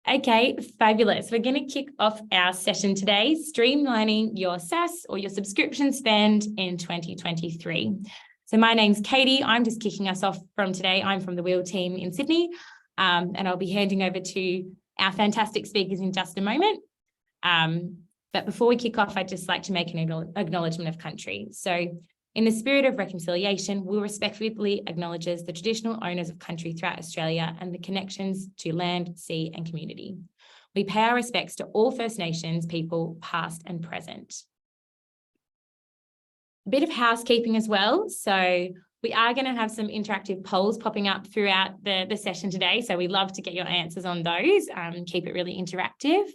Okay, fabulous. We're going to kick off our session today, streamlining your SaaS or your subscription spend in 2023. So my name's Katie. I'm just kicking us off from today. I'm from the Wheel team in Sydney, and I'll be handing over to our fantastic speakers in just a moment. But before we kick off, I'd just like to make an acknowledgement of country. So in the spirit of reconciliation, we respectfully acknowledge the traditional owners of country throughout Australia and the connections to land, sea and community. We pay our respects to all First Nations people, past and present. A bit of housekeeping as well. So we are going to have some interactive polls popping up throughout the session today. So we love to get your answers on those, keep it really interactive.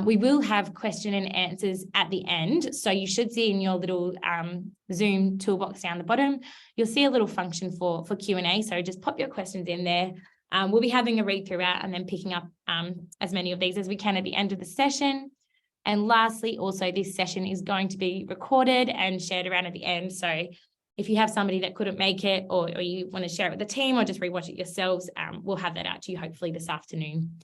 We will have question and answers at the end. So you should see in your little Zoom toolbox down the bottom, you'll see a little function for Q&A. So just pop your questions in there. We'll be having a read throughout and then picking up as many of these as we can at the end of the session. And lastly, also this session is going to be recorded and shared around at the end. So if you have somebody that couldn't make it or you want to share it with the team or just rewatch it yourselves, we'll have that out to you hopefully this afternoon.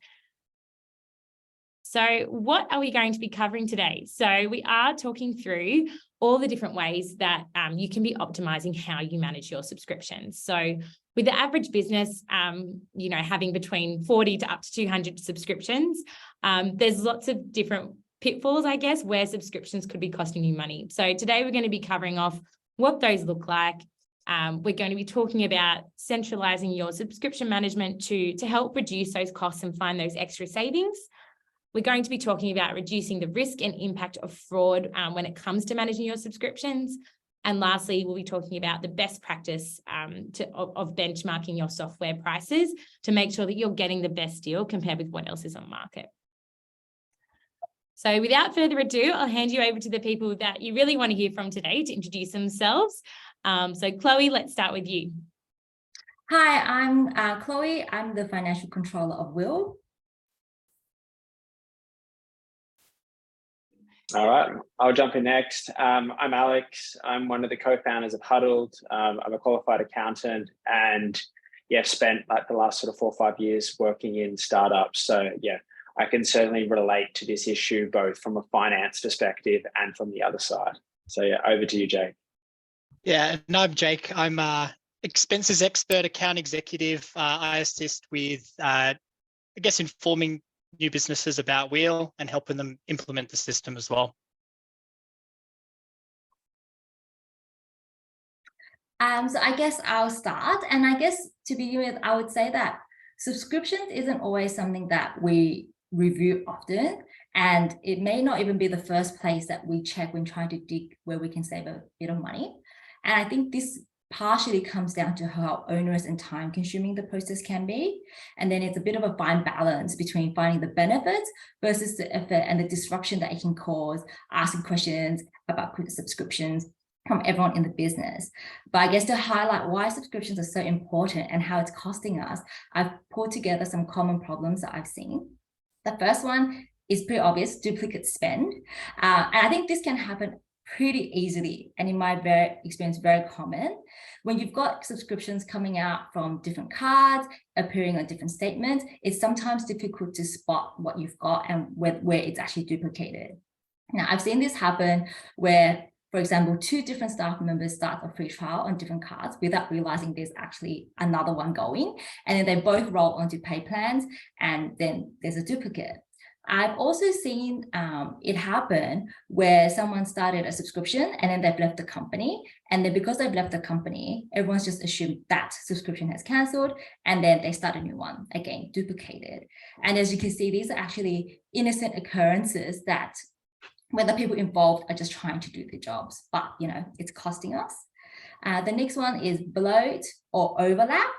So what are we going to be covering today? So we are talking through all the different ways that you can be optimizing how you manage your subscriptions. So with the average business, having between 40 to up to 200 subscriptions, there's lots of different pitfalls, I guess, where subscriptions could be costing you money. So today we're going to be covering off what those look like. We're going to be talking about centralizing your subscription management to help reduce those costs and find those extra savings. We're going to be talking about reducing the risk and impact of fraud when it comes to managing your subscriptions. And lastly, we'll be talking about the best practice of benchmarking your software prices to make sure that you're getting the best deal compared with what else is on the market. So without further ado, I'll hand you over to the people that you really want to hear from today to introduce themselves. So Chloe, let's start with you. Hi, I'm Chloe. I'm the financial controller of Wheel. All right, I'll jump in next. I'm Alex. I'm one of the co-founders of Hudled. I'm a qualified accountant and spent like the last sort of 4 or 5 years working in startups. So I can certainly relate to this issue, both from a finance perspective and from the other side. So over to you, Jake. Yeah, and I'm Jake. I'm a expenses expert, account executive. I assist with, informing new businesses about Wheel and helping them implement the system as well. So I guess I'll start. And I guess to begin with, I would say that subscriptions isn't always something that we review often. And it may not even be the first place that we check when trying to dig where we can save a bit of money. And I think this partially comes down to how onerous and time consuming the process can be. And then it's a bit of a fine balance between finding the benefits versus the effort and the disruption that it can cause, asking questions about subscriptions from everyone in the business. But I guess to highlight why subscriptions are so important and how it's costing us, I've pulled together some common problems that I've seen. The first one is pretty obvious, duplicate spend. And I think this can happen pretty easily, and in my experience, very common. When you've got subscriptions coming out from different cards, appearing on different statements, it's sometimes difficult to spot what you've got and where it's actually duplicated. Now, I've seen this happen where, for example, 2 different staff members start a free trial on different cards without realizing there's actually another one going, and then they both roll onto pay plans, and then there's a duplicate. I've also seen it happen where someone started a subscription and then they've left the company. And then because they've left the company, everyone's just assumed that subscription has cancelled, and then they start a new one, again, duplicated. And as you can see, these are actually innocent occurrences that where the people involved are just trying to do their jobs, but it's costing us. The next one is bloat or overlap.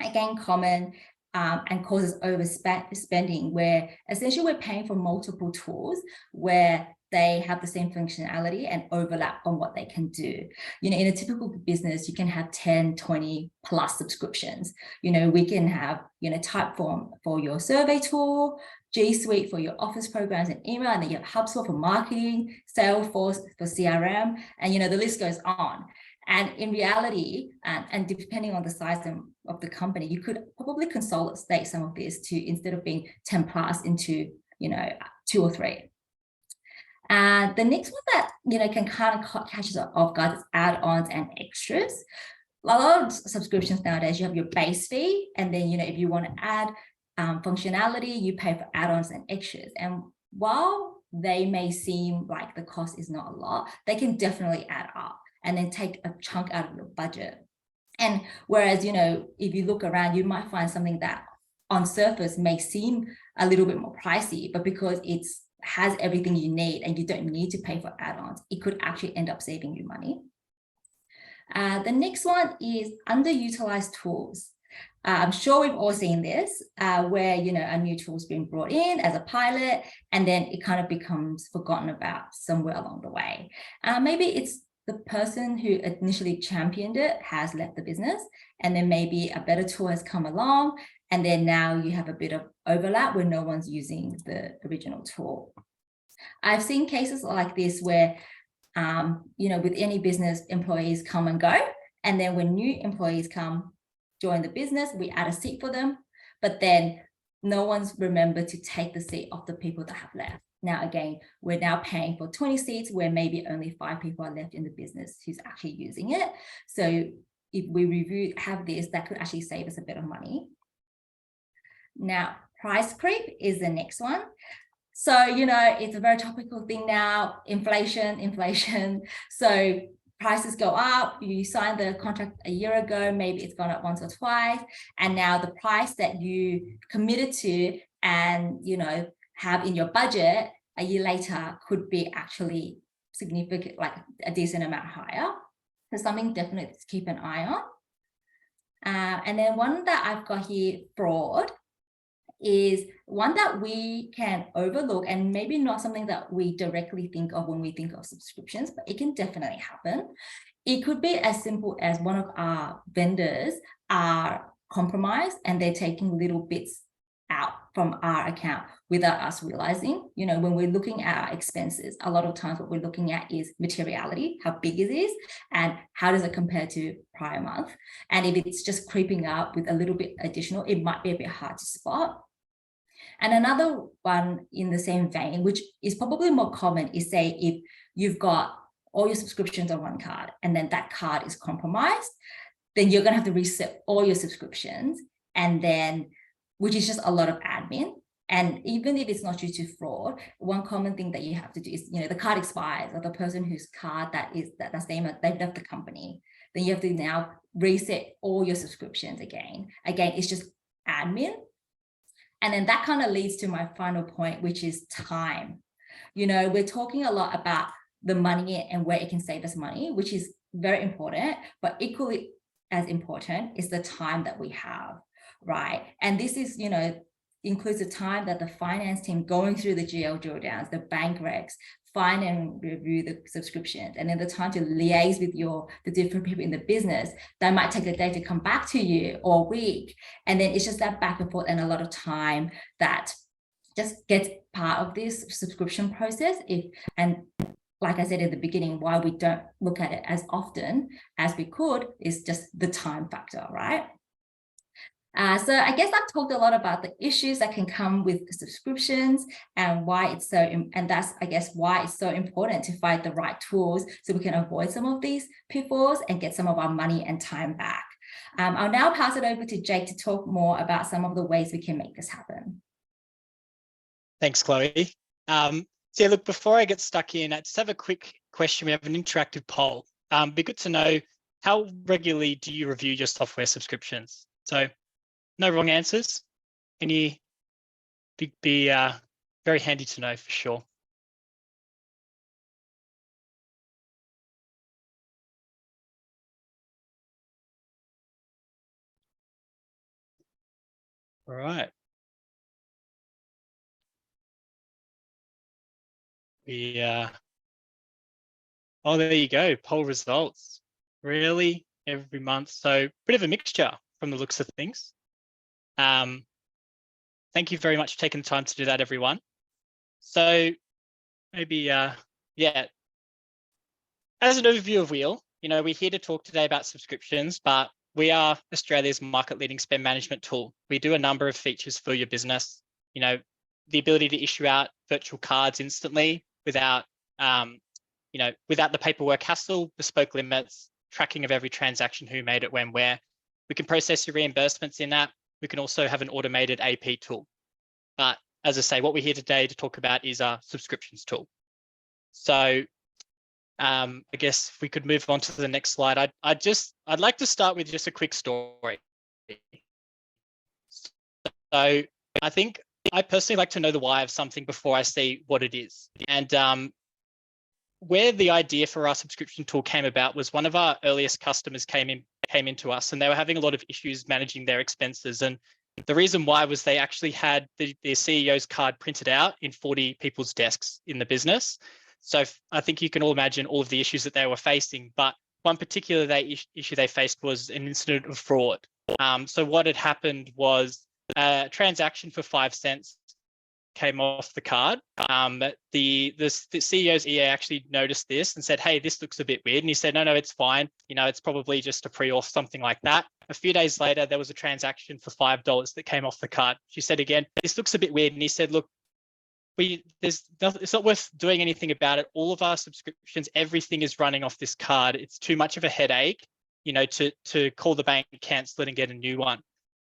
Again, common. And causes overspending, where essentially we're paying for multiple tools where they have the same functionality and overlap on what they can do. In a typical business, you can have 10, 20 plus subscriptions. We can have, Typeform for your survey tool, G Suite for your office programs and email, and then you have HubSpot for marketing, Salesforce for CRM, and the list goes on. And in reality, and depending on the size of the company, you could probably consolidate some of this to, instead of being 10 plus, into 2 or 3. The next one that can kind of catch us off guard is add-ons and extras. A lot of subscriptions nowadays, you have your base fee, and then if you want to add functionality, you pay for add-ons and extras. And while they may seem like the cost is not a lot, they can definitely add up and then take a chunk out of your budget. And whereas if you look around, you might find something that on surface may seem a little bit more pricey, but because it has everything you need and you don't need to pay for add-ons, it could actually end up saving you money. The next one is underutilized tools. I'm sure we've all seen this, where a new tool's been brought in as a pilot, and then it kind of becomes forgotten about somewhere along the way. Maybe it's the person who initially championed it has left the business, and then maybe a better tool has come along, and then now you have a bit of overlap where no one's using the original tool. I've seen cases like this where with any business, employees come and go, and then when new employees come join the business, we add a seat for them, but then no one's remembered to take the seat of the people that have left. Now again, we're now paying for 20 seats where maybe only 5 people are left in the business who's actually using it. So if we have this, that could actually save us a bit of money. Now, price creep is the next one. So, it's a very topical thing now, inflation. So prices go up, you signed the contract a year ago, maybe it's gone up once or twice. And now the price that you committed to and, have in your budget a year later could be actually significant, like a decent amount higher. So something definitely to keep an eye on. And then one that I've got here, fraud, is one that we can overlook and maybe not something that we directly think of when we think of subscriptions, but it can definitely happen. It could be as simple as one of our vendors are compromised and they're taking little bits out from our account without us realizing. When we're looking at our expenses, a lot of times what we're looking at is materiality, how big it is, and how does it compare to prior month. And if it's just creeping up with a little bit additional, it might be a bit hard to spot. And another one in the same vein, which is probably more common, is say if you've got all your subscriptions on one card and then that card is compromised, then you're going to have to reset all your subscriptions, and then, which is just a lot of admin. And even if it's not due to fraud, one common thing that you have to do is, the card expires, or the person whose card that's name, they've left the company. Then you have to now reset all your subscriptions again. Again, it's just admin. And then that kind of leads to my final point, which is time. We're talking a lot about the money and where it can save us money, which is very important, but equally as important is the time that we have, right? And this is, includes the time that the finance team going through the GL drawdowns, the bank recs, find and review the subscriptions, and then the time to liaise with the different people in the business. They might take a day to come back to you, or a week. And then it's just that back and forth and a lot of time that just gets part of this subscription process. And like I said at the beginning, why we don't look at it as often as we could is just the time factor, right? So I guess I've talked a lot about the issues that can come with subscriptions and why it's so, and that's, I guess, why it's so important to find the right tools so we can avoid some of these pitfalls and get some of our money and time back. I'll now pass it over to Jake to talk more about some of the ways we can make this happen. Thanks, Chloe. So yeah, look, before I get stuck in, I just have a quick question. We have an interactive poll. Be good to know, how regularly do you review your software subscriptions? So no wrong answers. Be very handy to know for sure. All right. Oh, there you go. Poll results. Really, every month. So bit of a mixture from the looks of things. Thank you very much for taking the time to do that, everyone. So maybe, yeah, as an overview of Wheel, we're here to talk today about subscriptions, but we are Australia's market-leading spend management tool. We do a number of features for your business. The ability to issue out virtual cards instantly without, without the paperwork hassle, bespoke limits, tracking of every transaction, who made it, when, where. We can process your reimbursements in that. We can also have an automated AP tool. But as I say, what we're here today to talk about is our subscriptions tool. So I guess if we could move on to the next slide. I'd like to start with just a quick story. So I think I personally like to know the why of something before I see what it is. And where the idea for our subscription tool came about was one of our earliest customers came into us, and they were having a lot of issues managing their expenses. And the reason why was they actually had their CEO's card printed out in 40 people's desks in the business. So I think you can all imagine all of the issues that they were facing. But one particular issue they faced was an incident of fraud. So what had happened was a transaction for 5 cents came off the card. The CEO's EA actually noticed this and said, "Hey, this looks a bit weird." And he said, no, it's fine. It's probably just a pre-auth, something like that. A few days later, there was a transaction for $5 that came off the card. She said again, "This looks a bit weird." And he said, "Look, it's not worth doing anything about it. All of our subscriptions, everything is running off this card. It's too much of a headache, to call the bank, cancel it, and get a new one."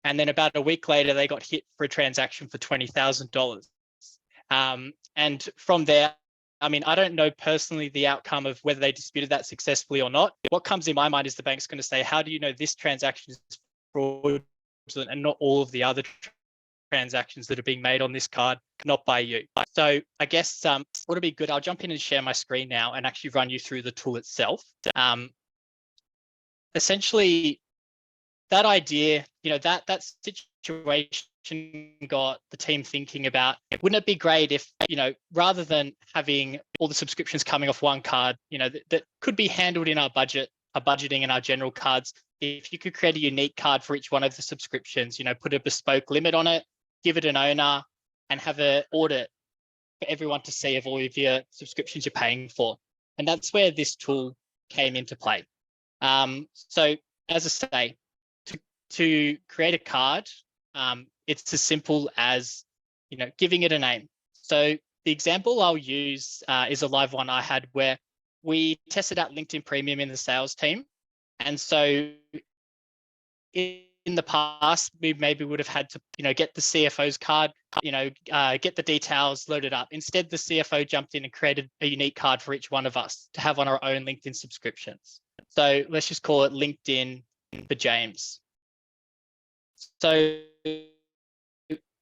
And then about a week later, they got hit for a transaction for $20,000. And from there, I don't know personally the outcome of whether they disputed that successfully or not. What comes in my mind is the bank's going to say, "How do you know this transaction is fraudulent and not all of the other transactions that are being made on this card, not by you?" So I guess what'll be good, I'll jump in and share my screen now and actually run you through the tool itself. Essentially, that idea, that situation got the team thinking about, wouldn't it be great if, rather than having all the subscriptions coming off one card, that could be handled in our budgeting and our general cards, if you could create a unique card for each one of the subscriptions, put a bespoke limit on it, give it an owner, and have an audit for everyone to see of all of your subscriptions you're paying for. And that's where this tool came into play. So as I say, to create a card, it's as simple as, giving it a name. So the example I'll use is a live one I had where we tested out LinkedIn Premium in the sales team. And so in the past, we maybe would have had to, get the CFO's card, get the details loaded up. Instead, the CFO jumped in and created a unique card for each one of us to have on our own LinkedIn subscriptions. So let's just call it LinkedIn for James. So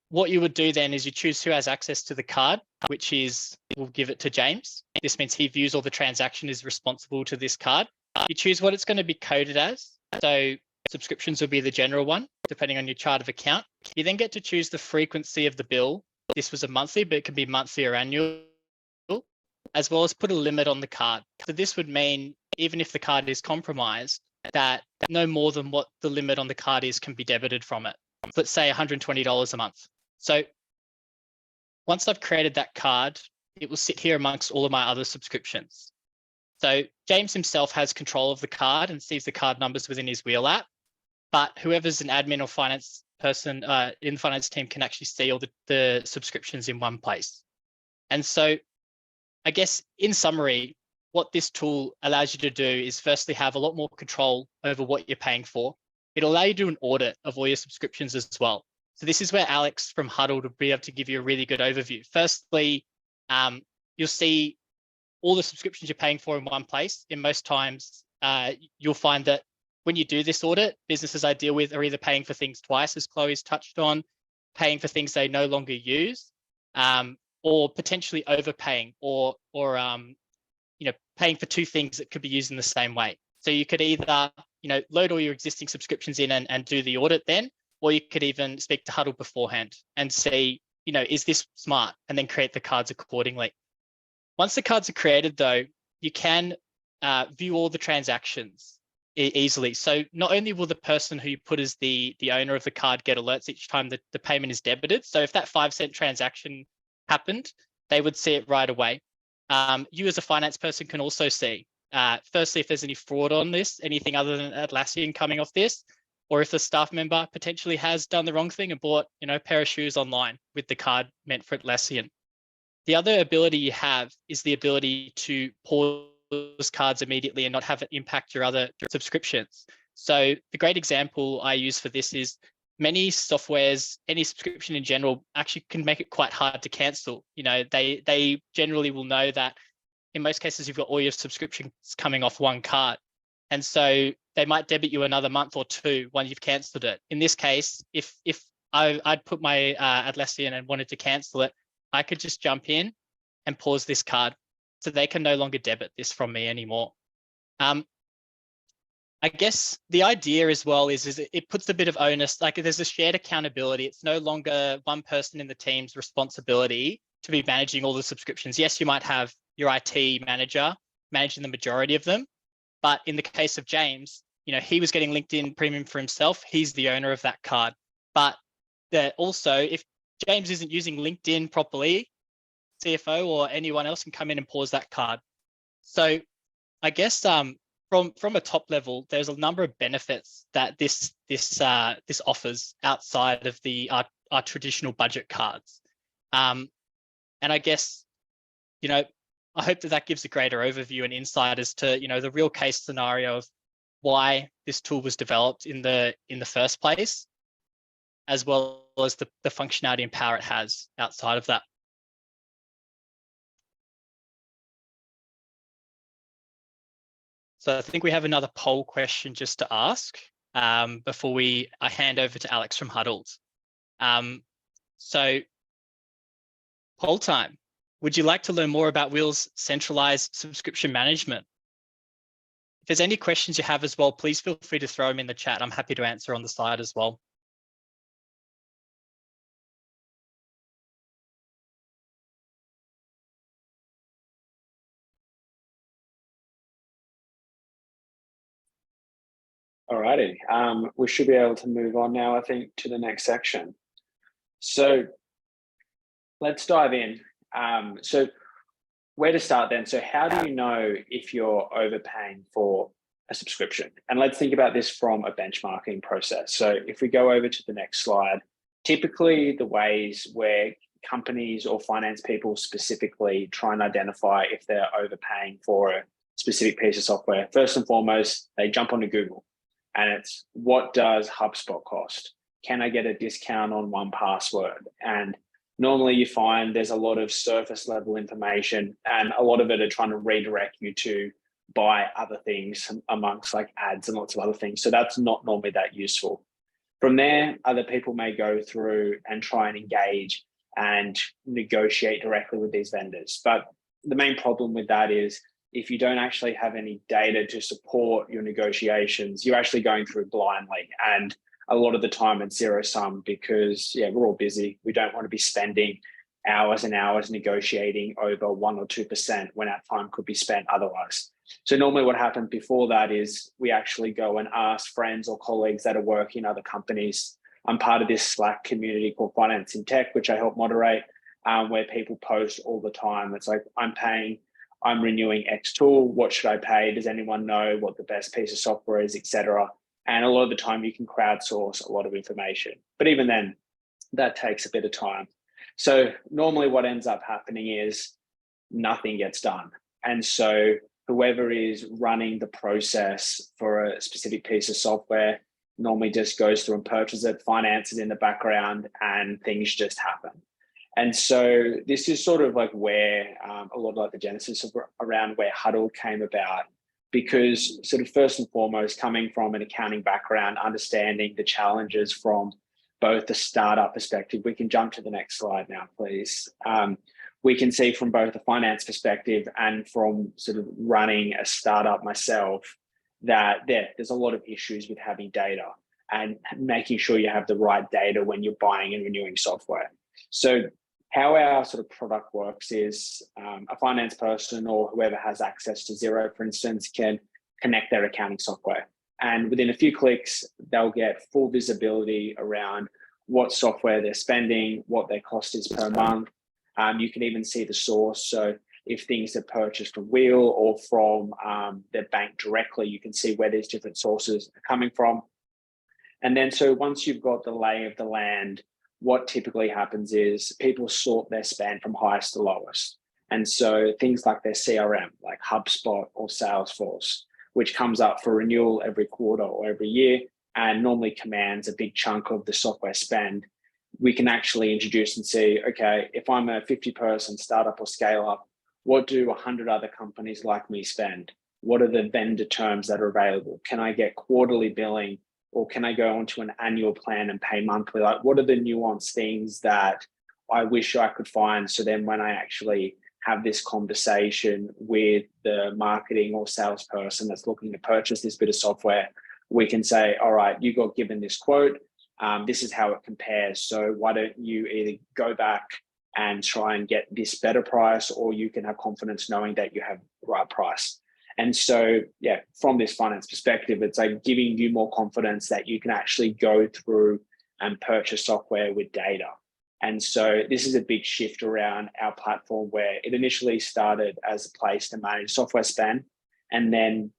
what you would do then is you choose who has access to the card, which is, we'll give it to James. This means he views all the transaction, is responsible to this card. You choose what it's going to be coded as. So subscriptions will be the general one, depending on your chart of account. You then get to choose the frequency of the bill. This was a monthly, but it can be monthly or annual, as well as put a limit on the card. So this would mean even if the card is compromised, that no more than what the limit on the card is can be debited from it. Let's say $120 a month. So once I've created that card, it will sit here amongst all of my other subscriptions. So James himself has control of the card and sees the card numbers within his Wheel app, but whoever's an admin or finance person in the finance team can actually see all the subscriptions in one place. And so I guess in summary, what this tool allows you to do is firstly have a lot more control over what you're paying for. It'll allow you to do an audit of all your subscriptions as well. So this is where Alex from Hudled will be able to give you a really good overview. Firstly, you'll see all the subscriptions you're paying for in one place. In most times, you'll find that when you do this audit, businesses I deal with are either paying for things twice, as Chloe's touched on, paying for things they no longer use, or potentially overpaying, or paying for two things that could be used in the same way. So you could either, load all your existing subscriptions in and do the audit then, or you could even speak to Hudled beforehand and see, is this smart? And then create the cards accordingly. Once the cards are created though, you can view all the transactions easily. So not only will the person who you put as the owner of the card get alerts each time that the payment is debited. So if that 5 cent transaction happened, they would see it right away. You as a finance person can also see firstly, if there's any fraud on this, anything other than Atlassian coming off this, or if the staff member potentially has done the wrong thing and bought, a pair of shoes online with the card meant for Atlassian. The other ability you have is the ability to pause cards immediately and not have it impact your other subscriptions. So the great example I use for this is many softwares, any subscription in general, actually can make it quite hard to cancel. They generally will know that in most cases, you've got all your subscriptions coming off one card. And so they might debit you another month or two when you've canceled it. In this case, if I'd put my Atlassian and wanted to cancel it, I could just jump in and pause this card, so they can no longer debit this from me anymore. I guess the idea as well is it puts a bit of onus, like there's a shared accountability. It's no longer one person in the team's responsibility to be managing all the subscriptions. Yes, you might have your IT manager managing the majority of them, but in the case of James, he was getting LinkedIn Premium for himself. He's the owner of that card. But also, if James isn't using LinkedIn properly, CFO or anyone else can come in and pause that card. So I guess from a top level, there's a number of benefits that this offers outside of our traditional budget cards. And I guess, I hope that gives a greater overview and insight as to, the real case scenario of why this tool was developed in the first place, as well as the functionality and power it has outside of that. So I think we have another poll question just to ask before I hand over to Alex from Hudled. So poll time. Would you like to learn more about Will's centralized subscription management? If there's any questions you have as well, please feel free to throw them in the chat. I'm happy to answer on the side as well. All righty. We should be able to move on now, I think, to the next section. So let's dive in. So where to start then? So how do you know if you're overpaying for a subscription? And let's think about this from a benchmarking process. So if we go over to the next slide, typically the ways where companies or finance people specifically try and identify if they're overpaying for a specific piece of software, first and foremost, they jump onto Google. And it's, what does HubSpot cost? Can I get a discount on 1Password? And normally you find there's a lot of surface level information, and a lot of it are trying to redirect you to buy other things amongst like ads and lots of other things. So that's not normally that useful. From there, other people may go through and try and engage and negotiate directly with these vendors. But the main problem with that is, if you don't actually have any data to support your negotiations, you're actually going through blindly. And a lot of the time it's zero sum because, we're all busy. We don't want to be spending hours and hours negotiating over 1 or 2% when our time could be spent otherwise. So normally what happens before that is we actually go and ask friends or colleagues that are working in other companies. I'm part of this Slack community called Finance in Tech, which I help moderate, where people post all the time. It's like, I'm renewing X tool. What should I pay? Does anyone know what the best piece of software is, etc.? And a lot of the time you can crowdsource a lot of information. But even then, that takes a bit of time. So normally what ends up happening is nothing gets done. And so whoever is running the process for a specific piece of software normally just goes through and purchases it, finances in the background, and things just happen. And so this is sort of like where a lot of like the genesis of around where Hudled came about, because sort of first and foremost, coming from an accounting background, understanding the challenges from both the startup perspective. We can jump to the next slide now, please. We can see from both the finance perspective and from sort of running a startup myself that there's a lot of issues with having data and making sure you have the right data when you're buying and renewing software. So how our sort of product works is a finance person or whoever has access to Xero, for instance, can connect their accounting software. And within a few clicks, they'll get full visibility around what software they're spending, what their cost is per month. You can even see the source. So if things are purchased from Wheel or from their bank directly, you can see where these different sources are coming from. And then so once you've got the lay of the land, what typically happens is people sort their spend from highest to lowest. And so things like their CRM, like HubSpot or Salesforce, which comes up for renewal every quarter or every year and normally commands a big chunk of the software spend, we can actually introduce and see, okay, if I'm a 50-person startup or scale up, what do 100 other companies like me spend? What are the vendor terms that are available? Can I get quarterly billing, or can I go onto an annual plan and pay monthly? Like, what are the nuanced things that I wish I could find? So then when I actually have this conversation with the marketing or salesperson that's looking to purchase this bit of software, we can say, all right, you got given this quote. This is how it compares. So why don't you either go back and try and get this better price, or you can have confidence knowing that you have the right price. And so, yeah, from this finance perspective, it's like giving you more confidence that you can actually go through and purchase software with data. And so this is a big shift around our platform, where it initially started as a place to manage software spend, and then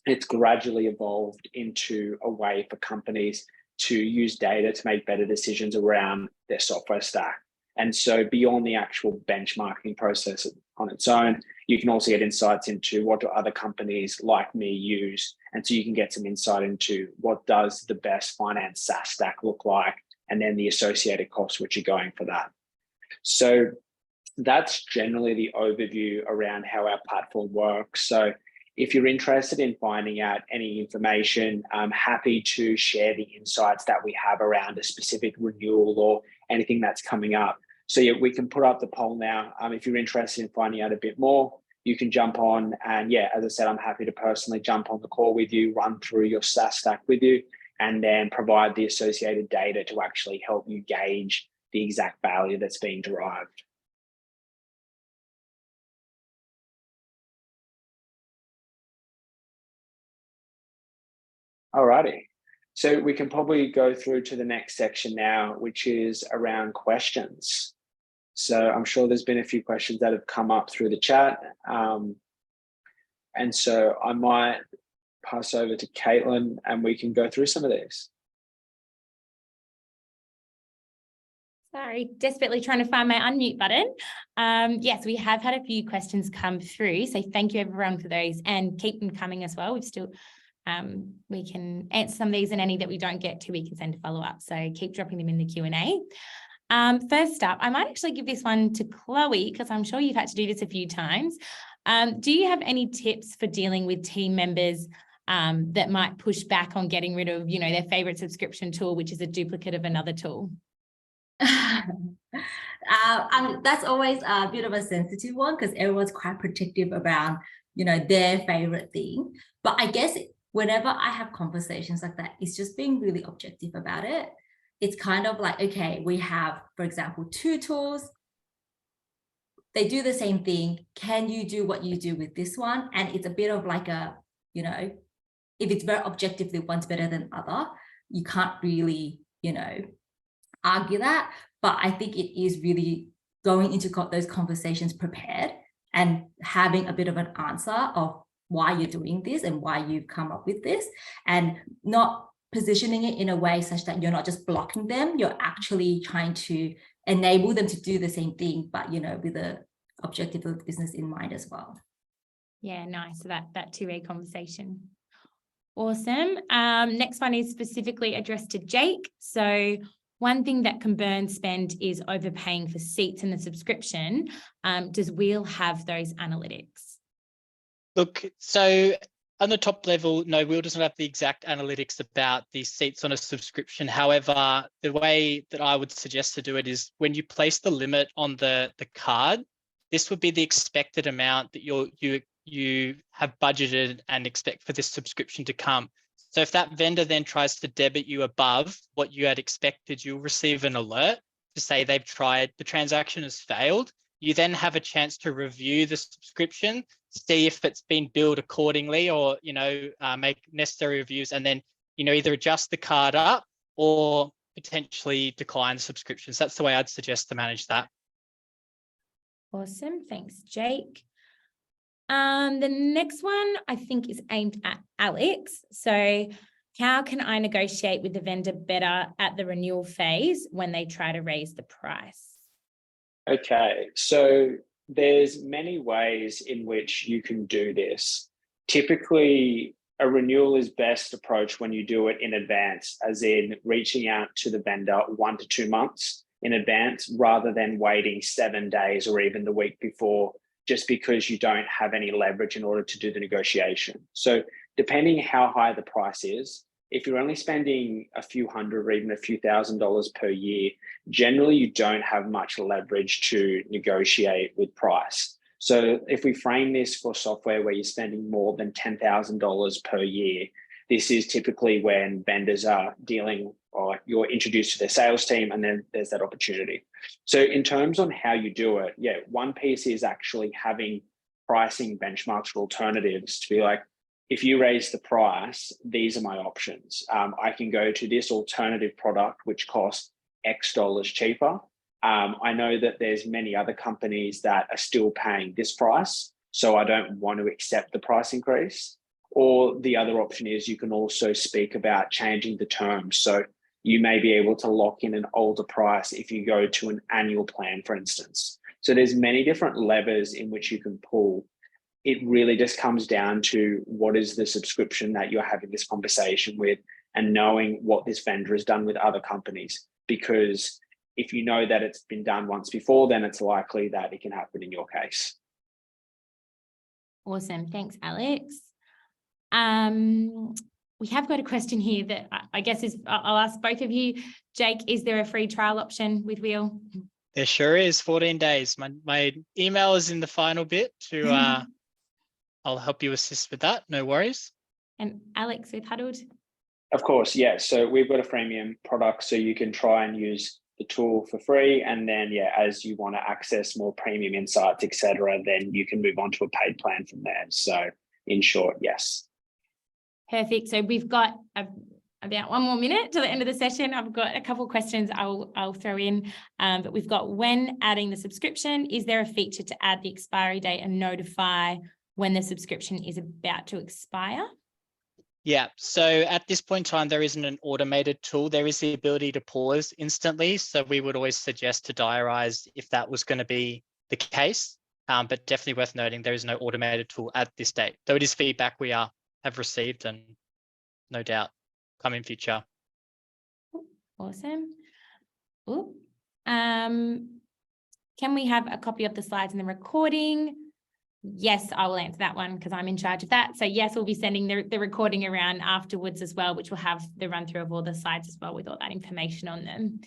it's gradually evolved into a way for companies to use data to make better decisions around their software stack. And so beyond the actual benchmarking process on its own, you can also get insights into what do other companies like me use. And so you can get some insight into what does the best finance SaaS stack look like, and then the associated costs which are going for that. So that's generally the overview around how our platform works. So if you're interested in finding out any information, I'm happy to share the insights that we have around a specific renewal or anything that's coming up. So yeah, we can put up the poll now. If you're interested in finding out a bit more, you can jump on. And yeah, as I said, I'm happy to personally jump on the call with you, run through your SaaS stack with you, and then provide the associated data to actually help you gauge the exact value that's being derived. Alrighty, so we can probably go through to the next section now, which is around questions. So I'm sure there's been a few questions that have come up through the chat. And so I might pass over to Caitlin and we can go through some of these. Sorry, desperately trying to find my unmute button. Yes, we have had a few questions come through. So thank you everyone for those, and keep them coming as well. We've still, we can answer some of these, and any that we don't get to, we can send a follow-up. So keep dropping them in the Q&A. First up, I might actually give this one to Chloe, because I'm sure you've had to do this a few times. Do you have any tips for dealing with team members that might push back on getting rid of, their favorite subscription tool, which is a duplicate of another tool? That's always a bit of a sensitive one, because everyone's quite protective about, their favorite thing. But I guess whenever I have conversations like that, it's just being really objective about it. It's kind of like, okay, we have, for example, 2 tools. They do the same thing. Can you do what you do with this one? And it's a bit of like a, if it's very objectively one's better than other, you can't really, argue that. But I think it is really going into those conversations prepared and having a bit of an answer of why you're doing this and why you've come up with this, and not positioning it in a way such that you're not just blocking them, you're actually trying to enable them to do the same thing, but with the objective of the business in mind as well. Yeah, nice. So that two-way conversation. Awesome. Next one is specifically addressed to Jake. So one thing that can burn spend is overpaying for seats in the subscription. Does Wheel have those analytics? Look, so on the top level, no, Wheel doesn't have the exact analytics about the seats on a subscription. However, the way that I would suggest to do it is when you place the limit on the card, this would be the expected amount that you have budgeted and expect for this subscription to come. So if that vendor then tries to debit you above what you had expected, you'll receive an alert to say they've tried, the transaction has failed. You then have a chance to review the subscription, see if it's been billed accordingly, or make necessary reviews, and then either adjust the card up or potentially decline subscriptions. That's the way I'd suggest to manage that. Awesome. Thanks, Jake. The next one I think is aimed at Alex. So how can I negotiate with the vendor better at the renewal phase when they try to raise the price? Okay, so there's many ways in which you can do this. Typically, a renewal is best approached when you do it in advance, as in reaching out to the vendor 1 to 2 months in advance, rather than waiting 7 days or even the week before, just because you don't have any leverage in order to do the negotiation. So depending how high the price is, if you're only spending a few hundred or even a few $1,000s per year, generally you don't have much leverage to negotiate with price. So if we frame this for software where you're spending more than $10,000 per year, this is typically when vendors are dealing, or you're introduced to their sales team, and then there's that opportunity. So in terms on how you do it, yeah, one piece is actually having pricing benchmarks or alternatives to be like, if you raise the price, these are my options. I can go to this alternative product, which costs X dollars cheaper. I know that there's many other companies that are still paying this price, so I don't want to accept the price increase. Or the other option is you can also speak about changing the terms. So you may be able to lock in an older price if you go to an annual plan, for instance. So there's many different levers in which you can pull. It really just comes down to what is the subscription that you're having this conversation with, and knowing what this vendor has done with other companies. Because if you know that it's been done once before, then it's likely that it can happen in your case. Awesome. Thanks, Alex. We have got a question here that I guess is, I'll ask both of you. Jake, is there a free trial option with Wheel? There sure is. 14 days. My email is in the final bit to, I'll help you assist with that. No worries. And Alex with Hudled? Of course, yeah. So we've got a freemium product, so you can try and use the tool for free. And then, yeah, as you want to access more premium insights, etc., then you can move on to a paid plan from there. So in short, yes. Perfect. So we've got about 1 more minute to the end of the session. I've got a couple of questions I'll throw in, but we've got, when adding the subscription, is there a feature to add the expiry date and notify when the subscription is about to expire? Yeah, so at this point in time, there isn't an automated tool. There is the ability to pause instantly. So we would always suggest to diarize if that was going to be the case, but definitely worth noting there is no automated tool at this date. Though it is feedback we have received, and no doubt come in future. Awesome. Ooh. Can we have a copy of the slides and the recording? Yes, I will answer that one because I'm in charge of that. So yes, we'll be sending the recording around afterwards as well, which will have the run through of all the slides as well with all that information on them.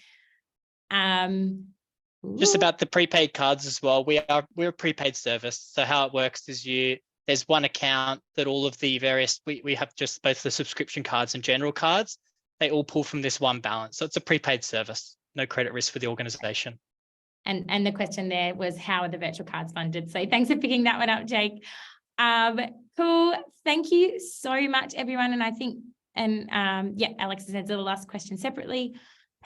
Just about the prepaid cards as well. We're a prepaid service. So how it works is there's one account that all of the various, we have just both the subscription cards and general cards. They all pull from this one balance. So it's a prepaid service, no credit risk for the organization. And the question there was, how are the virtual cards funded? So thanks for picking that one up, Jake. Cool. Thank you so much, everyone. And I think, yeah, Alex has answered the last question separately.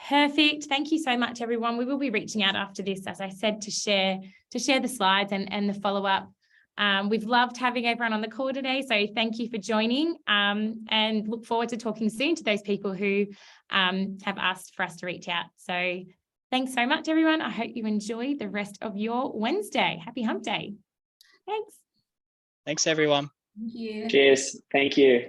Perfect. Thank you so much, everyone. We will be reaching out after this, as I said, to share the slides and the follow-up. We've loved having everyone on the call today. So thank you for joining, and look forward to talking soon to those people who have asked for us to reach out. So thanks so much, everyone. I hope you enjoy the rest of your Wednesday. Happy Hump Day. Thanks. Thanks, everyone. Thank you. Cheers. Thank you.